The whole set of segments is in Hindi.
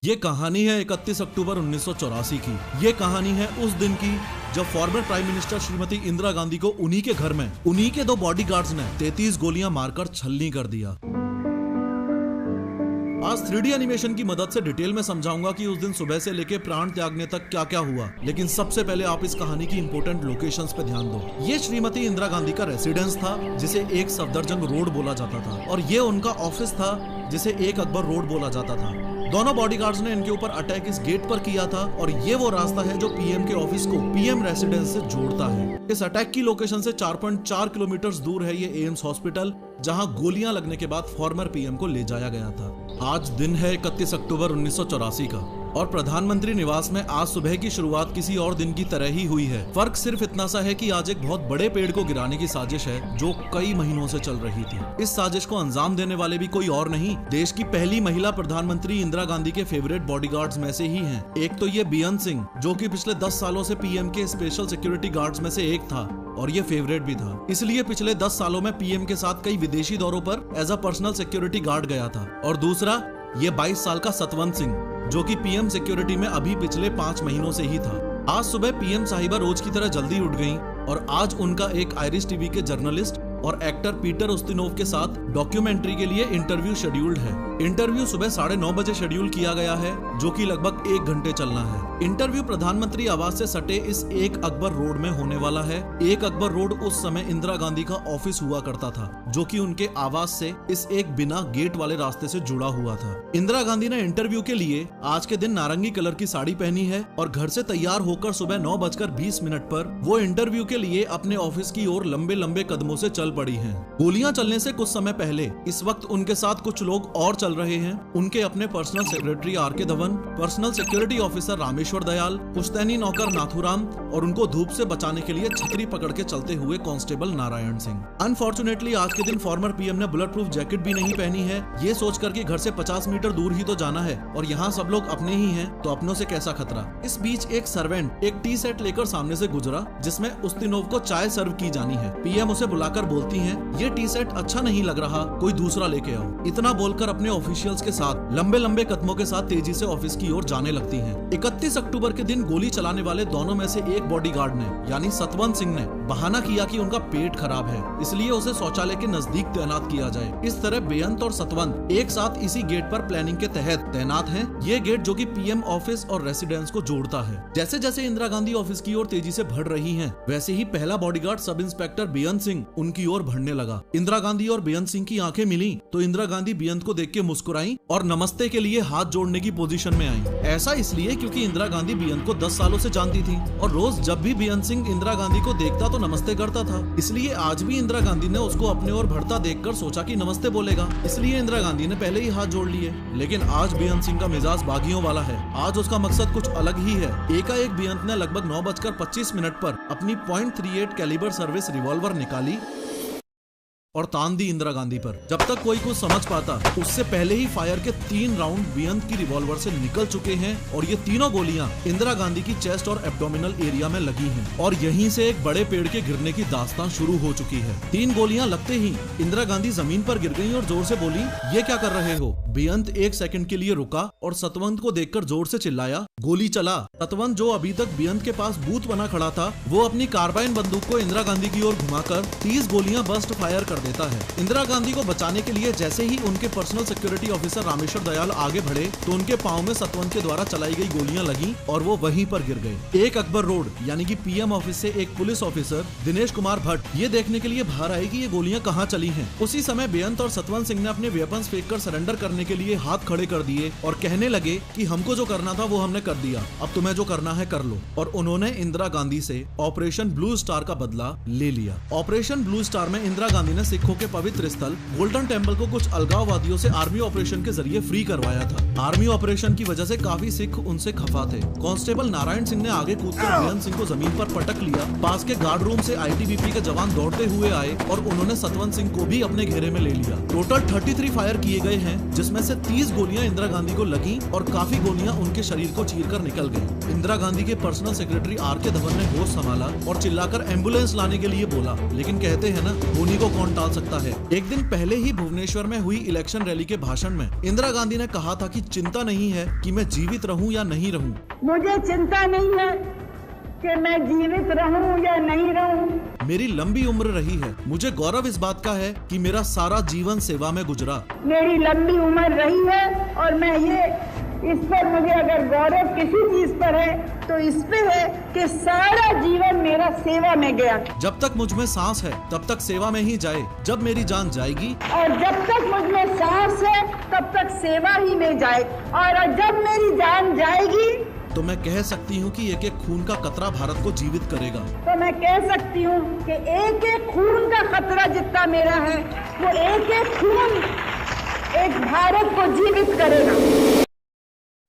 ये कहानी है 31 अक्टूबर 1984 की। ये कहानी है उस दिन की जब former prime minister Shrimati Indira Gandhi को उन्हीं के घर में उन्हीं के दो बॉडीगार्ड्स ने 33 गोलियां मारकर छलनी कर दिया। आज 3D एनिमेशन की मदद से डिटेल में समझाऊंगा कि उस दिन सुबह से लेके प्राण त्यागने तक क्या क्या हुआ, लेकिन सबसे पहले आप इस कहानी की इंपॉर्टेंट लोकेशंस पे ध्यान दो। ये श्रीमती इंदिरा गांधी का रेसिडेंस था जिसे एक सफदरजंग रोड बोला जाता था, और ये उनका ऑफिस था जिसे एक अकबर रोड बोला जाता था। दोनों बॉडीगार्ड्स ने इनके ऊपर अटैक इस गेट पर किया था, और ये वो रास्ता है जो पीएम के ऑफिस को पीएम रेसिडेंस से जोड़ता है। इस अटैक की लोकेशन से 4.4 किलोमीटर दूर है ये एम्स हॉस्पिटल, जहां गोलियां लगने के बाद फॉर्मर पीएम को ले जाया गया था। आज दिन है 31 अक्टूबर 1984 का, और प्रधानमंत्री निवास में आज सुबह की शुरुआत किसी और दिन की तरह ही हुई है। फर्क सिर्फ इतना सा है कि आज एक बहुत बड़े पेड़ को गिराने की साजिश है जो कई महीनों से चल रही थी। इस साजिश को अंजाम देने वाले भी कोई और नहीं, देश की पहली महिला प्रधानमंत्री इंदिरा गांधी के फेवरेट बॉडीगार्ड्स में से ही हैं। एक तो ये बेअंत सिंह, जो कि पिछले 10 सालों से पीएम के स्पेशल सिक्योरिटी गार्ड्स में से एक था, और ये फेवरेट भी था, इसलिए पिछले 10 सालों में पीएम के साथ कई विदेशी दौरों पर as a personal security guard गया था। और दूसरा ये 22 साल का सतवंत सिंह, जो कि पीएम सिक्योरिटी में अभी पिछले 5 महीनों से ही था। आज सुबह पीएम साहिबा रोज की तरह जल्दी उठ गईं, और आज उनका एक आयरिश टीवी के जर्नलिस्ट और एक्टर पीटर उस्तिनोव के साथ डॉक्यूमेंट्री के लिए इंटरव्यू शेड्यूल्ड है। इंटरव्यू सुबह 9:30 बजे शेड्यूल किया गया है, जो कि लगभग 1 घंटे चलना है। इंटरव्यू प्रधानमंत्री आवास से सटे इस एक अकबर रोड में होने वाला है। एक अकबर रोड उस समय इंदिरा गांधी का ऑफिस हुआ करता था, जो कि उनके आवास से इस एक बिना गेट वाले रास्ते से जुड़ा हुआ था। इंदिरा गांधी ने इंटरव्यू के लिए आज के दिन नारंगी कलर की साड़ी पहनी है, और घर से तैयार होकर सुबह 9:20 पर वो इंटरव्यू के लिए अपने ऑफिस की ओर लंबे लंबे कदमों से चल पड़ी हैं। गोलियां चलने से कुछ समय पहले इस वक्त उनके साथ कुछ लोग और चल रहे हैं। उनके अपने personal secretary R K. Dhawan, personal security officer Rameshwar Dayal, पुश्तैनी नौकर नाथुराम, और उनको धूप से बचाने के लिए छतरी पकड़ के चलते हुए कांस्टेबल नारायण सिंह। अनफॉर्चुनेटली आज के दिन फॉर्मर पीएम ने बुलेट प्रूफ जैकेट भी नहीं पहनी है, ये सोचकर कि घर से 50 मीटर दूर ही तो जाना है, और यहाँ सब लोग अपने ही हैं, तो अपनों से कैसा खतरा। इस बीच एक सर्वेंट एक टी सेट लेकर सामने से गुजरा, जिसमें उस्तिनोव को चाय सर्व की जानी है। पीएम उसे बुलाकर बोलती हैं, ये टी सेट अच्छा नहीं लग रहा, कोई दूसरा लेके आओ। इतना बोलकर अपने ऑफिशियल्स के साथ लंबे लंबे कदमों के साथ तेजी से ऑफिस की ओर जाने लगती हैं। 31 अक्टूबर के दिन गोली चलाने वाले दोनों में से एक बॉडीगार्ड ने, यानी सतवंत सिंह ने, बहाना किया कि उनका पेट खराब है, इसलिए उसे शौचालय के नजदीक तैनात किया जाए। इस तरह बेअंत और सतवंत एक साथ इसी गेट पर प्लानिंग के तहत तैनात हैं। ये गेट जो कि पीएम ऑफिस और रेसिडेंस को जोड़ता है। जैसे जैसे इंदिरा गांधी ऑफिस की ओर तेजी से बढ़ रही हैं, वैसे ही पहला बॉडीगार्ड सब इंस्पेक्टर बेअंत सिंह उनकी ओर बढ़ने लगा। इंदिरा गांधी और बेअंत सिंह की आंखें मिली तो इंदिरा गांधी बेअंत को देख के मुस्कुराई और नमस्ते के लिए हाथ जोड़ने की पोजीशन में आई। ऐसा इसलिए क्योंकि इंदिरा गांधी बेअंत को 10 सालों से जानती थी, और रोज जब भी बेअंत सिंह इंदिरा गांधी को देखता तो नमस्ते करता था। इसलिए आज भी इंदिरा गांधी ने उसको अपने ओर बढ़ता देखकर सोचा कि नमस्ते बोलेगा, इसलिए इंदिरा गांधी ने पहले ही हाथ जोड़ लिए। लेकिन आज बेअंत सिंह का मिजाज बागियों वाला है। आज उसका मकसद कुछ अलग ही है। एकाएक बेअंत ने लगभग 9:25 पर अपनी .38 कैलिबर सर्विस रिवॉल्वर निकाली और तान दी इंदिरा गांधी पर। जब तक कोई कुछ समझ पाता, उससे पहले ही फायर के 3 राउंड बेअंत की रिवॉल्वर से निकल चुके हैं, और ये तीनों गोलियां इंदिरा गांधी की चेस्ट और एब्डोमिनल एरिया में लगी हैं, और यहीं से एक बड़े पेड़ के गिरने की दास्तान शुरू हो चुकी है। 3 गोलियां लगते ही इंदिरा गांधी जमीन पर गिर गई और जोर से बोली, ये क्या कर रहे हो। बेअंत 1 सेकंड के लिए रुका और सतवंत को देखकर जोर से चिल्लाया, गोली चला। सतवंत, जो अभी तक बेअंत के पास बूथ बना खड़ा था, वो अपनी कार्बाइन बंदूक को इंदिरा गांधी की ओर घुमाकर 30 गोलियां बर्स्ट फायर कर देता है। इंदिरा गांधी को बचाने के लिए जैसे ही उनके personal security officer Rameshwar Dayal आगे बढ़े, तो उनके पांव में सतवंत के द्वारा चलाई गई गोलियां लगी और वो वहीं पर गिर गए। एक अकबर रोड यानी कि पीएम ऑफिस से एक पुलिस ऑफिसर दिनेश कुमार भट्ट ये देखने के लिए बाहर आए कि ये गोलियां कहां चली हैं। उसी समय बेअंत और सतवंत सिंह ने अपने वेपन्स फेंककर सरेंडर करने के लिए हाथ खड़े कर दिए और कहने लगे कि हमको जो करना था वो हमने कर दिया, अब तुम्हें जो करना है कर लो। और उन्होंने इंदिरा गांधी से ऑपरेशन ब्लू स्टार का बदला ले लिया। ऑपरेशन ब्लू स्टार में इंदिरा गांधी ने सिखों के पवित्र स्थल गोल्डन टेम्पल को कुछ अलगाववादियों से आर्मी ऑपरेशन के जरिए फ्री करवाया था। आर्मी ऑपरेशन की वजह से काफी सिख उनसे खफा थे। कांस्टेबल नारायण सिंह ने आगे कूदकर बेअंत सिंह को जमीन पर पटक लिया। पास के गार्ड रूम से आईटीबीपी के जवान दौड़ते हुए आए और उन्होंने सतवंत सिंह को भी अपने घेरे में ले लिया। टोटल 33 फायर किए गए हैं, जिसमें से 30 गोलियां इंदिरा गांधी को लगी और काफी गोलियां उनके शरीर को चीरकर निकल गयी। इंदिरा गांधी के पर्सनल सेक्रेटरी आर.के. धवन ने होश संभाला और चिल्लाकर एम्बुलेंस लाने के लिए बोला, लेकिन कहते हैं ना, खूनी को कौन टाल सकता है। एक दिन पहले ही भुवनेश्वर में हुई इलेक्शन रैली के भाषण में इंदिरा गांधी ने कहा था कि चिंता नहीं है कि मैं जीवित रहूं या नहीं रहूं। मुझे चिंता नहीं है कि मैं जीवित रहूं या नहीं रहूं। मेरी लंबी उम्र रही है। मुझे गौरव इस बात का है कि मेरा सारा जीवन सेवा में गुजरा। मेरी लंबी उम्र रही है और मैं इस पर मुझे अगर गौरव किसी चीज पर है तो इस पे है कि सारा जीवन मेरा सेवा में गया। जब तक मुझ में सांस है तब तक सेवा में ही जाए। जब मेरी जान जाएगी और जब तक मुझ में सांस है तब तक सेवा ही में जाए, और जब मेरी जान जाएगी तो मैं कह सकती हूँ कि एक एक खून का कतरा भारत को जीवित करेगा। तो मैं कह सकती हूँ कि एक एक खून का खतरा जितना मेरा है वो एक एक खून एक भारत को जीवित करेगा।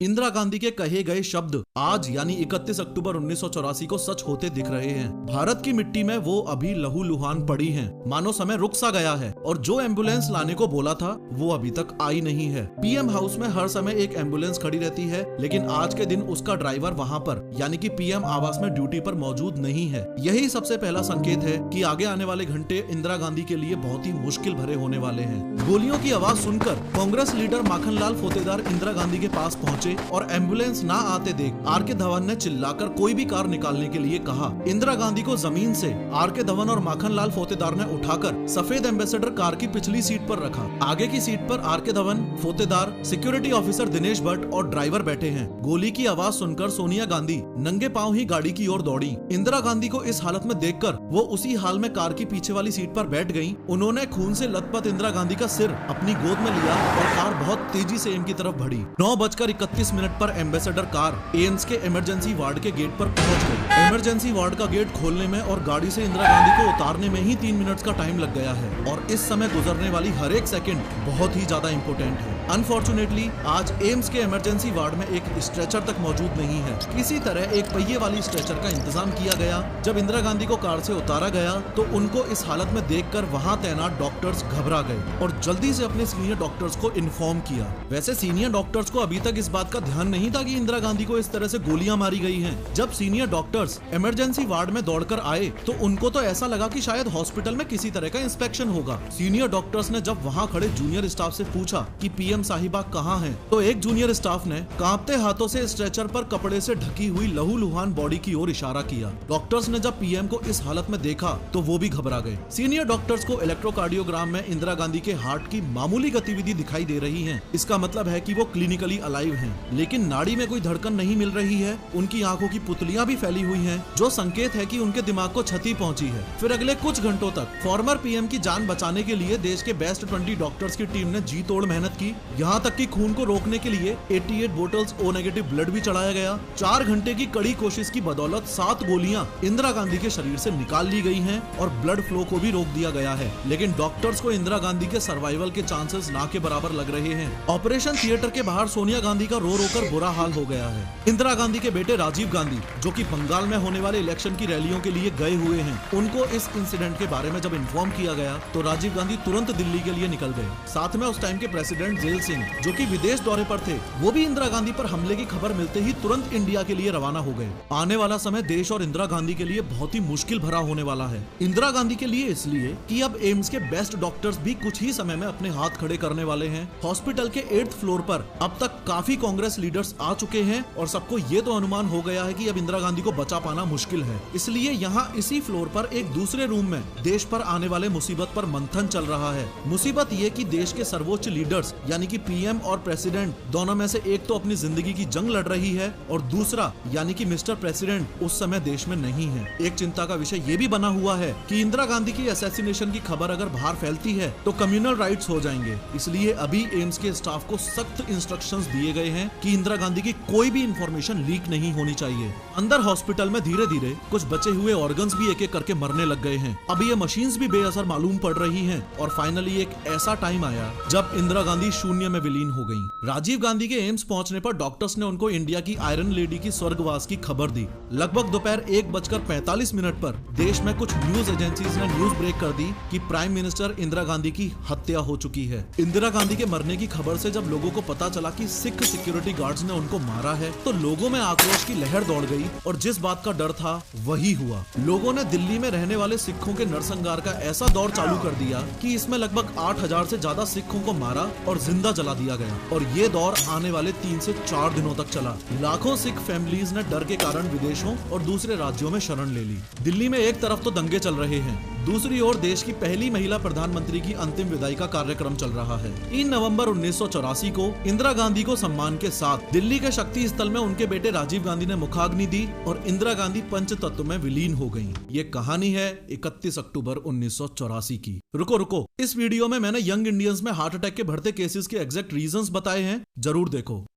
इंदिरा गांधी के कहे गए शब्द आज यानी 31 अक्टूबर 1984 को सच होते दिख रहे हैं। भारत की मिट्टी में वो अभी लहूलुहान पड़ी हैं। मानो समय रुक सा गया है और जो एम्बुलेंस लाने को बोला था वो अभी तक आई नहीं है। पीएम हाउस में हर समय एक एम्बुलेंस खड़ी रहती है, लेकिन आज के दिन उसका ड्राइवर वहाँ पर यानी कि पीएम आवास में ड्यूटी पर मौजूद नहीं है। यही सबसे पहला संकेत है कि आगे आने वाले घंटे इंदिरा गांधी के लिए बहुत ही मुश्किल भरे होने वाले हैं। गोलियों की आवाज सुनकर कांग्रेस लीडर माखनलाल फोतेदार इंदिरा गांधी के पास पहुंचे और एम्बुलेंस ना आते देख आर.के. धवन ने चिल्लाकर कोई भी कार निकालने के लिए कहा। इंदिरा गांधी को जमीन से आर.के. धवन और माखनलाल फोतेदार ने उठाकर सफेद एम्बेसडर कार की पिछली सीट पर रखा। आगे की सीट पर आर.के. धवन, फोतेदार, सिक्योरिटी ऑफिसर दिनेश भट्ट और ड्राइवर बैठे हैं। गोली की आवाज सुनकर सोनिया गांधी नंगे पांव ही गाड़ी की ओर दौड़ी। इंदिरा गांधी को इस हालत में देखकर वो उसी हाल में कार की पीछे वाली सीट पर बैठ गयी। उन्होंने खून से लथपथ इंदिरा गांधी का सिर अपनी गोद में लिया और कार बहुत तेजी से एम की तरफ बढ़ी। 9:31 पर एम्बेसडर कार एम्स के इमरजेंसी वार्ड के गेट पर पहुंच गई। इमरजेंसी वार्ड का गेट खोलने में और गाड़ी से इंदिरा गांधी को उतारने में ही 3 मिनट का टाइम लग गया है और इस समय गुजरने वाली हर एक सेकंड बहुत ही ज्यादा इम्पोर्टेंट है। अनफॉर्चुनेटली आज एम्स के इमरजेंसी वार्ड में एक स्ट्रेचर तक मौजूद नहीं है। किसी तरह एक पहिए वाली स्ट्रेचर का इंतजाम किया गया। जब इंदिरा गांधी को कार से उतारा गया तो उनको इस हालत में देखकर वहां तैनात डॉक्टर्स घबरा गए और जल्दी से अपने सीनियर डॉक्टर्स को इन्फॉर्म किया। वैसे सीनियर डॉक्टर्स को अभी तक इस बात का ध्यान नहीं था कि इंदिरा गांधी को इस तरह से गोलियां मारी गई हैं। जब सीनियर डॉक्टर्स इमरजेंसी वार्ड में दौड़कर आए तो उनको तो ऐसा लगा कि शायद हॉस्पिटल में किसी तरह का इंस्पेक्शन होगा। सीनियर डॉक्टर्स ने जब वहां खड़े जूनियर स्टाफ से पूछा कि पीएम साहिबा कहां हैं, तो एक जूनियर स्टाफ ने कांपते हाथों से स्ट्रेचर पर कपड़े से ढकी हुई लहूलुहान बॉडी की ओर इशारा किया। डॉक्टर्स ने जब पीएम को इस हालत में देखा तो वो भी घबरा गए। सीनियर डॉक्टर्स को इलेक्ट्रोकार्डियोग्राम में इंदिरा गांधी के हार्ट की मामूली गतिविधि दिखाई दे रही है। इसका मतलब है कि वो क्लिनिकली अलाइव हैं, लेकिन नाड़ी में कोई धड़कन नहीं मिल रही है। उनकी आंखों की पुतलियां भी फैली हुई हैं, जो संकेत है कि उनके दिमाग को क्षति पहुंची है। फिर अगले कुछ घंटों तक फॉर्मर पीएम की जान बचाने के लिए देश के बेस्ट 20 डॉक्टर्स की टीम ने जी तोड़ मेहनत की। यहां तक कि खून को रोकने के लिए 88 बोतल्स ओ नेगेटिव ब्लड भी चढ़ाया गया। 4 घंटे की कड़ी कोशिश की बदौलत 7 गोलियां इंदिरा गांधी के शरीर से निकाल ली गई हैं और ब्लड फ्लो को भी रोक दिया गया है। लेकिन डॉक्टर्स को इंदिरा गांधी के सर्वाइवल के चांसेस ना के बराबर लग रहे हैं। ऑपरेशन थिएटर के बाहर सोनिया गांधी का रो कर बुरा हाल हो गया है। इंदिरा गांधी के बेटे राजीव गांधी, जो कि बंगाल में होने वाले इलेक्शन की रैलियों के लिए गए हुए हैं, उनको इस इंसिडेंट के बारे में जब इन्फॉर्म किया गया तो राजीव गांधी तुरंत दिल्ली के लिए निकल गए। साथ में उस टाइम के प्रेसिडेंट जेल सिंह, जो कि विदेश दौरे पर थे, वो भी इंदिरा गांधी पर हमले की खबर मिलते ही तुरंत इंडिया के लिए रवाना हो गए। आने वाला समय देश और इंदिरा गांधी के लिए बहुत ही मुश्किल भरा होने वाला है। इंदिरा गांधी के लिए इसलिए कि अब एम्स के बेस्ट डॉक्टर्स भी कुछ ही समय में अपने हाथ खड़े करने वाले हैं। हॉस्पिटल के 8th फ्लोर पर अब तक काफी कांग्रेस लीडर्स आ चुके हैं और सबको ये तो अनुमान हो गया है कि अब इंदिरा गांधी को बचा पाना मुश्किल है। इसलिए यहाँ इसी फ्लोर पर एक दूसरे रूम में देश पर आने वाले मुसीबत पर मंथन चल रहा है। मुसीबत ये कि देश के सर्वोच्च लीडर्स यानी कि पीएम और प्रेसिडेंट दोनों में से एक तो अपनी जिंदगी की जंग लड़ रही है और दूसरा यानी कि मिस्टर प्रेसिडेंट उस समय देश में नहीं है। एक चिंता का विषय ये भी बना हुआ है कि इंदिरा गांधी की असैसिनेशन की खबर अगर बाहर फैलती है तो कम्युनल राइट्स हो जाएंगे। इसलिए अभी एम्स के स्टाफ को सख्त इंस्ट्रक्शंस दिए गए हैं कि इंदिरा गांधी की कोई भी इंफॉर्मेशन लीक नहीं होनी चाहिए। अंदर हॉस्पिटल में धीरे धीरे कुछ बचे हुए ऑर्गन्स भी एक एक करके मरने लग गए हैं। अब ये मशीन्स भी बेअसर मालूम पड़ रही हैं और फाइनली एक ऐसा टाइम आया जब इंदिरा गांधी शून्य शून्य में विलीन हो गईं। राजीव गांधी के एम्स पहुंचने पर डॉक्टर्स ने उनको इंडिया की आयरन लेडी की स्वर्गवास की खबर दी। लगभग दोपहर 1:45 पर देश में कुछ न्यूज एजेंसीज ने न्यूज ब्रेक कर दी कि प्राइम मिनिस्टर इंदिरा गांधी की हत्या हो चुकी है। इंदिरा गांधी के मरने की खबर से जब लोगों को पता चला कि सिख सिक्योरिटी गार्ड्स ने उनको मारा है तो लोगों में आक्रोश की लहर दौड़ गई और जिस बात का डर था वही हुआ। लोगों ने दिल्ली में रहने वाले सिखों के नरसंहार का ऐसा दौर चालू कर दिया कि इसमें लगभग 8,000 से ज्यादा सिखों को मारा और जिंदा जला दिया गया और ये दौर आने वाले 3 से 4 दिनों तक चला। लाखों सिख फैमिलीज ने डर के कारण विदेशों और दूसरे राज्यों में शरण ले ली। दिल्ली में एक तरफ तो दंगे चल रहे हैं, दूसरी ओर देश की पहली महिला प्रधानमंत्री की अंतिम विदाई का कार्यक्रम चल रहा है। 3 नवंबर 1984 को इंदिरा गांधी को सम्मान के साथ दिल्ली के शक्ति स्थल में उनके बेटे राजीव गांधी ने मुखाग्नि दी और इंदिरा गांधी पंचतत्व में विलीन हो गयी। ये कहानी है 31 अक्टूबर 1984 की। रुको, इस वीडियो में मैंने यंग इंडियंस में हार्ट अटैक के बढ़ते केसेस के एग्जैक्ट रीजंस बताए हैं, जरूर देखो।